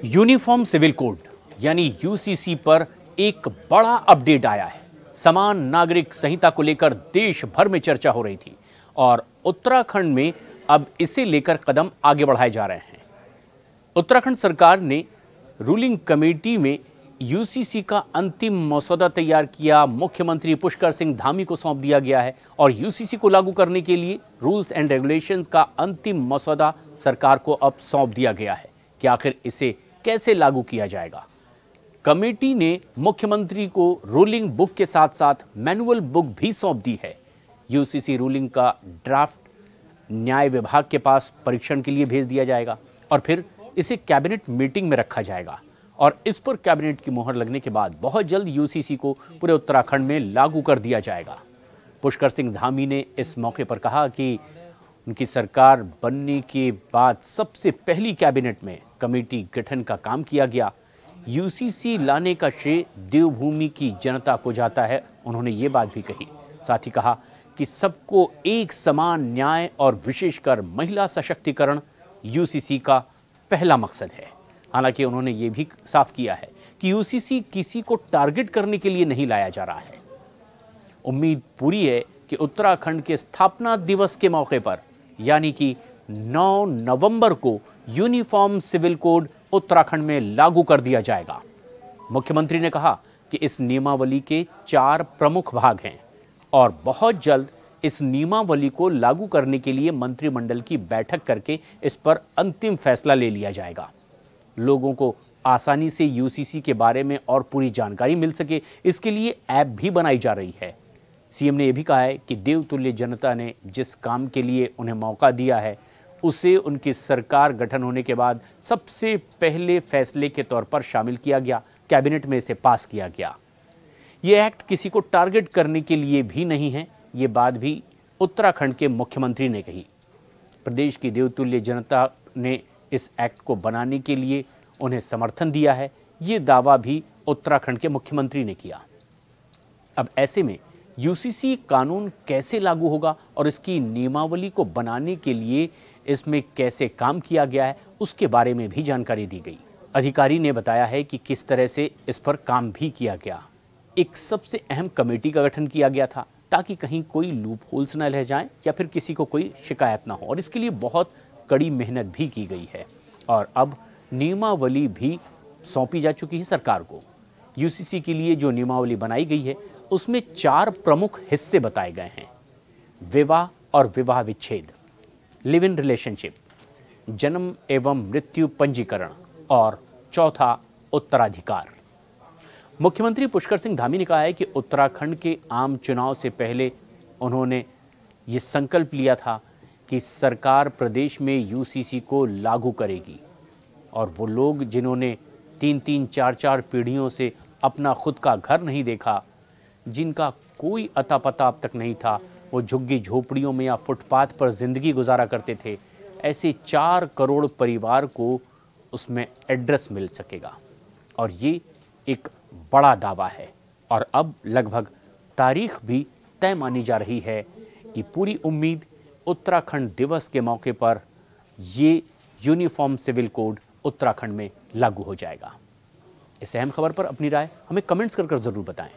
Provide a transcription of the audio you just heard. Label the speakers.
Speaker 1: Uniform civil code यानी UCC पर एक बड़ा अपडेट आया है। समान नागरिक संहिता को लेकर देश भर में चर्चा हो रही थी और उत्तराखंड में अब इसे लेकर कदम आगे बढ़ाए जा रहे हैं। उत्तराखंड सरकार ने रूलिंग कमेटी में यूसीसी का अंतिम मसौदा तैयार किया। मुख्यमंत्री पुष्कर सिंह धामी को सौंप दिया गया है और यूसीसी को लागू करने के लिए रूल्स एंड रेगुलेशंस का अंतिम मसौदा सरकार को अब सौंप दिया गया है कि आखिर इसे कैसे लागू किया जाएगा। कमेटी ने मुख्यमंत्री को रूलिंग बुक के साथ साथ मैनुअल बुक भी सौंप दी है। यूसीसी रूलिंग का ड्राफ्ट न्याय विभाग के पास परीक्षण के लिए भेज दिया जाएगा और फिर इसे कैबिनेट मीटिंग में रखा जाएगा और इस पर कैबिनेट की मोहर लगने के बाद बहुत जल्द यूसीसी को पूरे उत्तराखंड में लागू कर दिया जाएगा। पुष्कर सिंह धामी ने इस मौके पर कहा कि उनकी सरकार बनने के बाद सबसे पहली कैबिनेट में कमेटी गठन का काम किया गया। यूसीसी लाने का श्रेय देवभूमि की जनता को जाता है, उन्होंने ये बात भी कही। साथ ही कहा कि सबको एक समान न्याय और विशेषकर महिला सशक्तिकरण यूसीसी का पहला मकसद है। हालांकि उन्होंने ये भी साफ किया है कि यूसीसी किसी को टारगेट करने के लिए नहीं लाया जा रहा है। उम्मीद पूरी है कि उत्तराखंड के स्थापना दिवस के मौके पर यानी कि 9 नवंबर को यूनिफॉर्म सिविल कोड उत्तराखंड में लागू कर दिया जाएगा। मुख्यमंत्री ने कहा कि इस नियमावली के 4 प्रमुख भाग हैं और बहुत जल्द इस नियमावली को लागू करने के लिए मंत्रिमंडल की बैठक करके इस पर अंतिम फैसला ले लिया जाएगा। लोगों को आसानी से यूसीसी के बारे में और पूरी जानकारी मिल सके, इसके लिए ऐप भी बनाई जा रही है। सीएम ने यह भी कहा है कि देवतुल्य जनता ने जिस काम के लिए उन्हें मौका दिया है उसे उनकी सरकार गठन होने के बाद सबसे पहले फैसले के तौर पर शामिल किया गया, कैबिनेट में इसे पास किया गया। ये एक्ट किसी को टारगेट करने के लिए भी नहीं है, ये बात भी उत्तराखंड के मुख्यमंत्री ने कही। प्रदेश की देवतुल्य जनता ने इस एक्ट को बनाने के लिए उन्हें समर्थन दिया है, ये दावा भी उत्तराखंड के मुख्यमंत्री ने किया। अब ऐसे में यूसीसी कानून कैसे लागू होगा और इसकी नियमावली को बनाने के लिए इसमें कैसे काम किया गया है, उसके बारे में भी जानकारी दी गई। अधिकारी ने बताया है कि किस तरह से इस पर काम भी किया गया। एक सबसे अहम कमेटी का गठन किया गया था ताकि कहीं कोई लूप होल्स न रह जाएं या फिर किसी को कोई शिकायत ना हो, और इसके लिए बहुत कड़ी मेहनत भी की गई है और अब नियमावली भी सौंपी जा चुकी है सरकार को। यूसीसी के लिए जो नियमावली बनाई गई है उसमें 4 प्रमुख हिस्से बताए गए हैं: विवाह और विवाह विच्छेद, लिव इन रिलेशनशिप, जन्म एवं मृत्यु पंजीकरण और चौथा उत्तराधिकार। मुख्यमंत्री पुष्कर सिंह धामी ने कहा है कि उत्तराखंड के आम चुनाव से पहले उन्होंने ये संकल्प लिया था कि सरकार प्रदेश में यूसीसी को लागू करेगी और वो लोग जिन्होंने 3-3, 4-4 पीढ़ियों से अपना खुद का घर नहीं देखा, जिनका कोई अता पता अब तक नहीं था, वो झुग्गी झोपड़ियों में या फुटपाथ पर ज़िंदगी गुजारा करते थे, ऐसे 4 करोड़ परिवार को उसमें एड्रेस मिल सकेगा और ये एक बड़ा दावा है। और अब लगभग तारीख भी तय मानी जा रही है कि पूरी उम्मीद उत्तराखंड दिवस के मौके पर ये यूनिफॉर्म सिविल कोड उत्तराखंड में लागू हो जाएगा। इस अहम खबर पर अपनी राय हमें कमेंट्स कर ज़रूर बताएं।